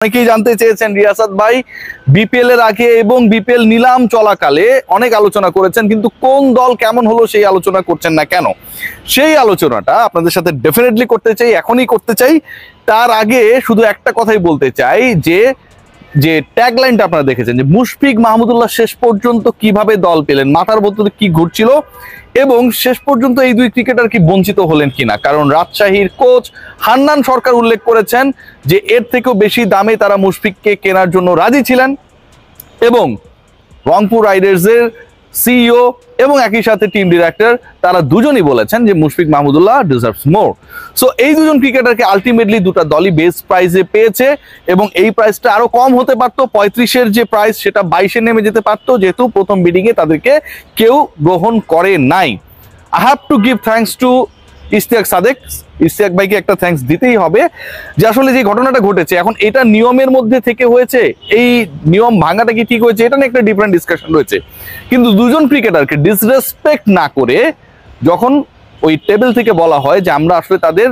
অনেকেই জানতে চেয়েছেন রিয়াসাত ভাই বিপিএল এর আগে এবং বিপিএল নিলাম চলাকালে অনেক আলোচনা করেছেন, কিন্তু কোন দল কেমন হলো সেই আলোচনা করছেন না কেন? সেই আলোচনাটা আপনাদের সাথে ডেফিনেটলি করতে চাই, এখনই করতে চাই। তার আগে শুধু একটা কথাই বলতে চাই যে যে ট্যাগলাইনটা আপনারা দেখেছেন যে মুশফিক মাহমুদুল্লাহ শেষ পর্যন্ত কিভাবে দল পেলেন, মাথার ভেতরে কি ঘুরছিল এবং শেষ পর্যন্ত এই দুই ক্রিকেটার কি বঞ্চিত হলেন কিনা। কারণ রাজশাহীর কোচ হান্নান সরকার উল্লেখ করেছেন যে এর থেকেও বেশি দামে তারা মুশফিককে কেনার জন্য রাজি ছিলেন এবং রংপুর রাইডার্সের সিইও এবং একই সাথে টিম ডিরেক্টর তারা দুজনই বলেছেন যে মুশফিক মাহমুদুল্লাহ ডিজার্ভস মোর। সো এই দুজন ক্রিকেটারকে আলটিমেটলি দুটো দলই বেস্ট প্রাইসে পেয়েছে এবং এই প্রাইসটা আরো কম হতে পারতো। 35-এর যে প্রাইস সেটা 22-এ নেমে যেতে পারতো, যেহেতু প্রথম বিডিংয়ে তাদেরকে কেউ গ্রহণ করে নাই। I have to give thanks to Ishtiaq Sadek. Ishtiaq ভাইকে একটা থ্যাঙ্কস দিতেই হবে যে আসলে যে ঘটনাটা ঘটেছে এখন এটা নিয়মের মধ্যে থেকে হয়েছে, এই নিয়ম ভাঙাটা কি ঠিক হয়েছে এটা নিয়ে একটা ডিফারেন্ট ডিসকাশন রয়েছে, কিন্তু দুজন ক্রিকেটারকে ডিসরেসপেক্ট না করে যখন ওই টেবিল থেকে বলা হয় যে আমরা আসলে তাদের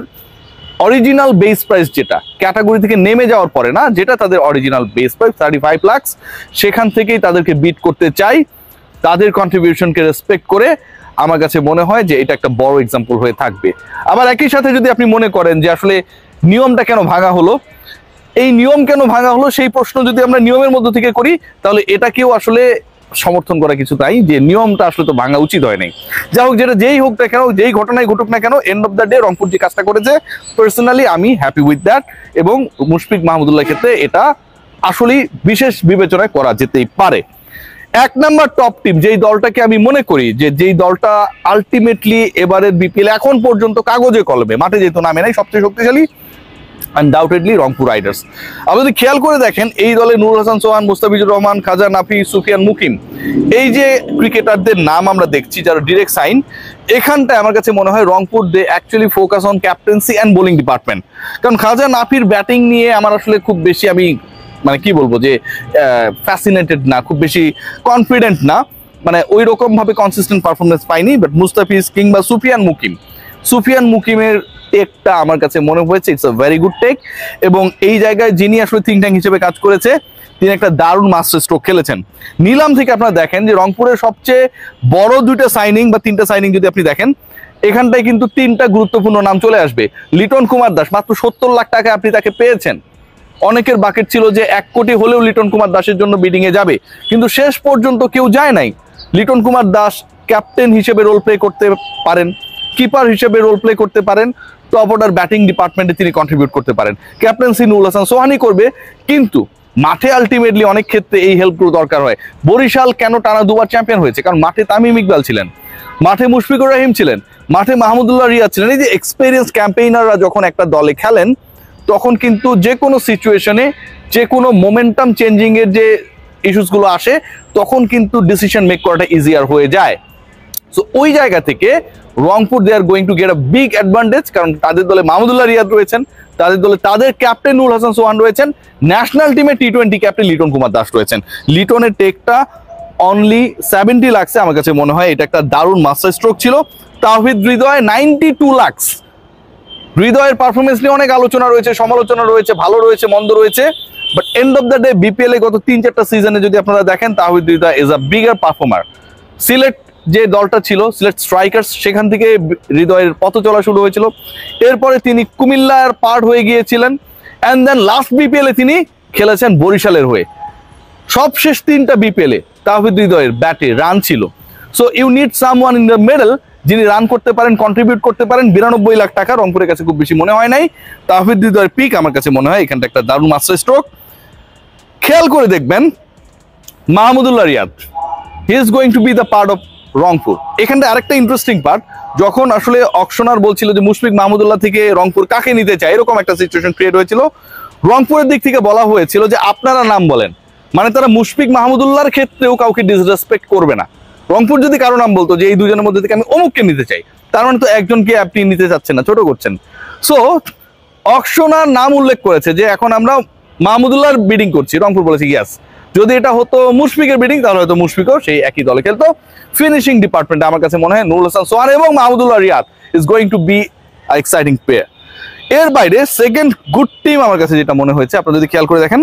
অরিজিনাল বেস প্রাইস যেটা ক্যাটাগরি থেকে নেমে যাওয়ার পরে না, যেটা তাদের অরিজিনাল বেস প্রাইস 35 লাখ, সেখান থেকেই তাদেরকে বিট করতে চাই, তাদের কন্ট্রিবিউশনকে রেসপেক্ট করে আমার কাছে মনে হয় যে এটা একটা বড় এক্সাম্পল হয়ে থাকবে। আবার একই সাথে যদি আপনি মনে করেন যে আসলে নিয়মটা কেন ভাঙা হলো, এই নিয়ম কেন ভাঙা হলো সেই প্রশ্ন যদি আমরা নিয়মের মধ্য থেকে করি তাহলে এটাকেও আসলে সমর্থন করা কিছু তাই যে নিয়মটা আসলে তো ভাঙা উচিত হয় নাই। যাই হোক, যেটা যেই হোক না কেন, যেই ঘটনায় ঘটুক না কেন, and of the day Rangpur যে কাজটা করেছে পার্সোনালি আমি হ্যাপি উইথ দ্যাট এবং মুশফিক মাহমুদুল্লাহ ক্ষেত্রে এটা আসলেই বিশেষ বিবেচনায় করা যেতেই পারে। এক নাম্বার টপ টিম যেই দলটাকে আমি মনে করি যে যেই দলটা আলটিমেটলি এবারের বিপিএল এখন পর্যন্ত কাগজে কলমে, মাঠে যেহেতু নামে নাই, সবচেয়ে শক্তিশালী আনডাউটেডলি রংপুর রাইডার্স। আপনি যদি খেয়াল করে দেখেন এই দলে নুরুল হাসান সোহান, মুস্তাফিজুর রহমান, খাজা নাফি, সুফিয়ান মুকিম, এই যে ক্রিকেটারদের নাম আমরা দেখছি যারা ডিরেক্ট সাইন, এখানটায় আমার কাছে মনে হয় Rangpur they actually focus on captaincy and bowling department. কারণ খাজা নাফির ব্যাটিং নিয়ে আমার আসলে খুব বেশি আমি মানে কি বলবো যে ফ্যাসিনেটেড না, খুব বেশি কনফিডেন্ট না, মানে ওই রকম ভাবে কনসিস্টেন্ট পারফরমেন্স পাইনি। বাট মুস্তাফিজ কিংবা সুফিয়ান মুকিমের টেকটা আমার কাছে মনে হয়েছে it's a very good take এবং এই জায়গায় যিনি আসলে থিঙ্ক ট্যাঙ্ক হিসেবে কাজ করেছে তিনি একটা দারুণ মাস্টার স্ট্রোক খেলেছেন। নিলাম থেকে আপনারা দেখেন যে রংপুরের সবচেয়ে বড় দুইটা সাইনিং বা তিনটা সাইনিং যদি আপনি দেখেন, এখানটায় কিন্তু তিনটা গুরুত্বপূর্ণ নাম চলে আসবে। লিটন কুমার দাস মাত্র 70 লাখ টাকা আপনি তাকে পেয়েছেন। অনেকের বাকেট ছিল যে 1 কোটি হলেও লিটন কুমার দাসের জন্য বিডিং এ যাবে, কিন্তু শেষ পর্যন্ত কেউ যায় নাই। লিটন কুমার দাস ক্যাপ্টেন হিসেবে রোল প্লে করতে পারেন, কিপার হিসেবে রোল প্লে করতে পারেন, টপ অর্ডার ব্যাটিং ডিপার্টমেন্টে তিনি কন্ট্রিবিউট করতে পারেন। ক্যাপ্টেন্সি নুরুল হাসান সোহানি করবে, কিন্তু মাঠে আলটিমেটলি অনেক ক্ষেত্রে এই হেল্পগুলো দরকার হয়। বরিশাল কেন টানা 2বার চ্যাম্পিয়ন হয়েছে? কারণ মাঠে তামিম ইকবাল ছিলেন, মাঠে মুশফিকুর রহিম ছিলেন, মাঠে মাহমুদুল্লাহ রিয়াদ ছিলেন। এই যে এক্সপেরিয়েন্স ক্যাম্পেইনাররা যখন একটা দলে খেলেন তখন কিন্তু যে কোনো সিচুয়েশনে, যে কোনো মোমেন্টাম চেঞ্জিং এর যে ইস্যুসগুলো আসে তখন কিন্তু ডিসিশন মেক করাটা ইজিয়ার হয়ে যায়। সো ওই জায়গা থেকে Rangpur they are going to get a big advantage, কারণ তাদের দলে মাহমুদুল্লাহ রিয়াদ রয়েছেন, তাদের দলে তাদের ক্যাপ্টেন নুরুল হাসান সোহান রয়েছেন, ন্যাশনাল টিমে টি-20 ক্যাপ্টেন লিটন কুমার দাস রয়েছেন। লিটনের টেকটা অনলি 70 লাখসে আমার কাছে মনে হয় এটা একটা দারুণ মাস্টার স্ট্রোক ছিল। তাওহিদ হৃদয় 92 লাখ। হৃদয়ের পারফরমেন্স নিয়ে অনেক আলোচনা রয়েছে, সমালোচনা রয়েছে, ভালো রয়েছে, মন্দ রয়েছে, but end of the day BPL এ গত 3-4টা সিজনে যদি আপনারা দেখেন Tawhid Hridoy is a bigger performer. Sylhet যে দলটা ছিল সিলেট স্ট্রাইকার্স, সেখান থেকে হৃদয়ের পথ চলা শুরু হয়েছিল। এরপরে তিনি কুমিল্লার পার্ট হয়ে গিয়েছিলেন অ্যান্ড দেন লাস্ট বিপিএল এ তিনি খেলেছেন বরিশালের হয়ে। সবশেষ 3টা বিপিএল এ তাওহিদ হৃদয়ের ব্যাটে রান ছিল। So you need someone in the middle যিনি রান করতে পারেন, কন্ট্রিবিউট করতে পারেন। 92 লাখ টাকা রংপুরের কাছে খুব বেশি মনে হয় নাই। তাওহিদ হৃদয়ের পিক আমার কাছে মনে হয় এখানটা একটা দারুণ মাস্টার স্ট্রোক। খেয়াল করে দেখবেন Mahmudullah Riyad, he is going to be the part of Rangpur. এখানটা আরেকটা ইন্টারেস্টিং পার্ট, যখন আসলে অকশনার বলছিল যে মুশফিক মাহমুদুল্লাহ থেকে রংপুর কাকে নিতে চায়, এরকম একটা সিচুয়েশন ক্রিয়েট হয়েছিল। রংপুরের দিক থেকে বলা হয়েছিল যে আপনারা নাম বলেন, মানে তারা মুশফিক মাহমুদুল্লাহর ক্ষেত্রেও কাউকে ডিসরেসপেক্ট করবে না। রংপুর যদি কারো নাম বলতো যে এই দুজনের মধ্যে থেকে আমি অমুককে নিতে চাই, তার মানে তো একজনকে আপনি নিতে চাচ্ছেন না, ছোট করছেন। সো অকশনার নাম উল্লেখ করেছে যে এখন আমরা মাহমুদুল্লাহর বিডিং করছি, রংপুর বলেছে ইয়াস। যদি এটা হতো মুশফিকের বিডিং তাহলে হয়তো মুশফিকও সেই একই দলে খেলতো। ফিনিশিং ডিপার্টমেন্টে আমার কাছে মনে হয় নুরুল হাসান সোহান এবং Mahmudullah Riyad is going to be exciting player. এর বাইরে সেকেন্ড গুড টিম আমার কাছে যেটা মনে হয়েছে, আপনারা যদি খেয়াল করে দেখেন,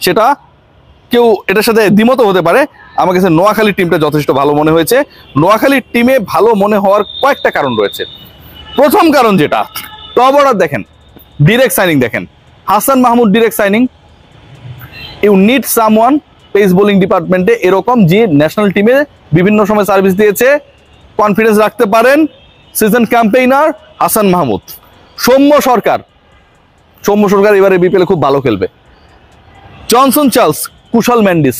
সেটা কেউ এটার সাথে দ্বিমত হতে পারে, আমার কাছে নোয়াখালী টিমটা যথেষ্ট ভালো মনে হয়েছে। নোয়াখালীর টিমে ভালো মনে হওয়ার কয়েকটা কারণ রয়েছে। প্রথম কারণ যেটা, টপ অর্ডার দেখেন, ডিরেক্ট সাইনিং দেখেন, Hasan Mahmud direct signing. You need someone pace bowling ডিপার্টমেন্টে এরকম যে ন্যাশনাল টিমে বিভিন্ন সময় সার্ভিস দিয়েছে, কনফিডেন্স রাখতে পারেন। Season campaigner Hasan Mahmud. সৌম্য সরকার এবারে বিপিএলে খুব ভালো খেলবে। জনসন চার্লস, কুশল মেন্ডিস,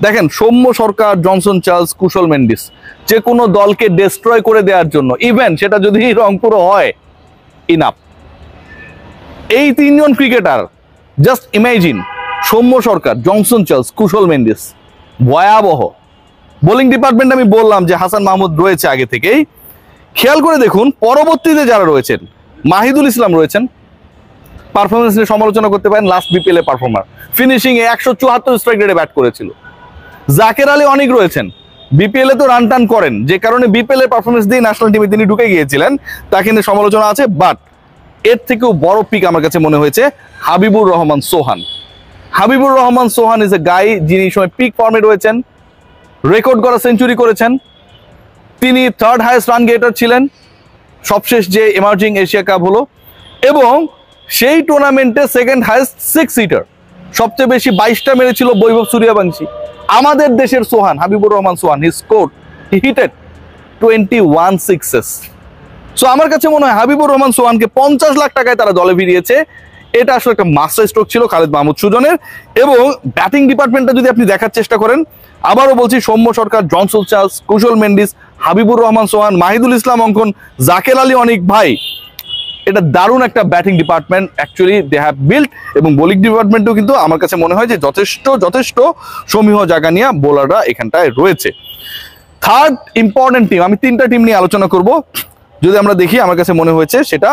দেখেন সৌম্য সরকার, জনসন চার্লস, কুশল মেন্ডিস, যে কোনো দলকে ডিস্ট্রয় করে দেওয়ার জন্য, ইভেন সেটা যদি রংপুরও হয়, ইনাফ। এই তিনজন cricketer, just imagine, Soumya Sarkar, Johnson Charles, Kushal Mendis, ভয়াবহ। বোলিং ডিপার্টমেন্ট আমি বললাম যে হাসান মাহমুদ রয়েছে আগে থেকেই। খেয়াল করে দেখুন পরবর্তীতে যারা রয়েছেন, মাহিদুল ইসলাম রয়েছেন, পারফরমেন্স নিয়ে সমালোচনা করতে পারেন, লাস্ট বিপিএল এ পারফর্মার, ফিনিশিং এ 174 স্ট্রাইক রেটে ব্যাট করেছিল। জাকের আলী অনেক রয়েছেন, বিপিএল এ তো রান টান করেন, যে কারণে বিপিএল এর পারফরমেন্স দিয়ে ন্যাশনাল টিমে তিনি ঢুকে গিয়েছিলেন, তাকে নিয়ে সমালোচনা আছে। বাট এর থেকেও বড় পিক আমার কাছে মনে হয়েছে হাবিবুর রহমান সোহান। হাবিবুর রহমান সোহান ইজ এ গাই যিনি সময় পিক ফর্মে রয়েছেন, রেকর্ড করা সেঞ্চুরি করেছেন। তিনি থার্ড হাইয়েস্ট রান গেটার ছিলেন সবশেষ যে এমার্জিং এশিয়া কাপ হলো, এবং সেই টুর্নামেন্টে সেকেন্ড হাইয়েস্ট 6 সিটার, সবচেয়ে বেশি 22টা মেরেছিল বৈভব সূর্যবংশী। আমাদের দেশের সোহান, হাবিবুর রহমান সোহান, হি হিটেড 21 সিক্সেস। সো আমার কাছে মনে হয় হাবিবুর রহমান সোহানকে 50 লাখ টাকায় তারা দলে ভিড়িয়েছে। এটা আসলে একটা মাস্টার স্ট্রোক ছিল খালেদ মাহমুদ সুজনের। এবং ব্যাটিং ডিপার্টমেন্টটা যদি আপনি দেখার চেষ্টা করেন, আবারও বলছি, সৌম্য সরকার, জনসন চার্লস, কুশল মেন্ডিস, হাবিবুর রহমান সোহান, মাহিদুল ইসলাম অঙ্কন, জাকের আলী অনিক, ভাই এটা দারুণ একটা batting department actually they have build. এবং বোলিং ডিপার্টমেন্টও কিন্তু আমার কাছে মনে হয় যে যথেষ্ট সমীহ জায়গা নিয়ে বোলাররা এখানটায় রয়েছে। থার্ড ইম্পর্টেন্ট টিম, আমি 3টা টিম নিয়ে আলোচনা করব। যদি আমরা দেখি, আমার কাছে মনে হয়েছে সেটা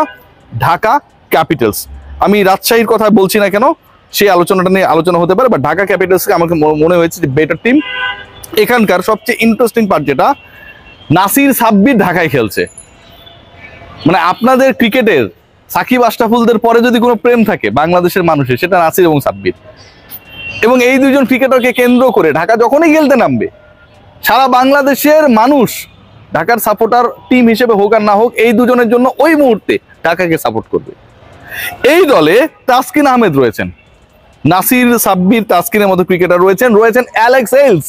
ঢাকা ক্যাপিটালস। আমি রাজশাহীর কথা বলছি না কেন, সেই আলোচনাটা নিয়ে আলোচনা হতে পারে, বাট ঢাকা ক্যাপিটালসকে আমাকে মনে হয়েছে যে বেটার টিম। এখানকার সবচেয়ে ইন্টারেস্টিং পার্ট যেটা, নাসির সাব্বির ঢাকায় খেলছে। মানে আপনাদের ক্রিকেটের সাকিব আশরাফুলদের পরে যদি কোনো প্রেম থাকে বাংলাদেশের মানুষের, সেটা নাসির এবং সাব্বির। এবং এই দুজন ক্রিকেটারকে কেন্দ্র করে ঢাকা যখনই খেলতে নামবে, সারা বাংলাদেশের মানুষ ঢাকার সাপোর্টার টিম হিসেবে হোক আর না হোক, এই দুজনের জন্য ওই মুহূর্তে ঢাকাকে সাপোর্ট করবে। এই দলে তাসকিন আহমেদ রয়েছেন, নাসির, সাব্বির, তাসকিনের মতো ক্রিকেটার রয়েছেন, অ্যালেক্স হেলস,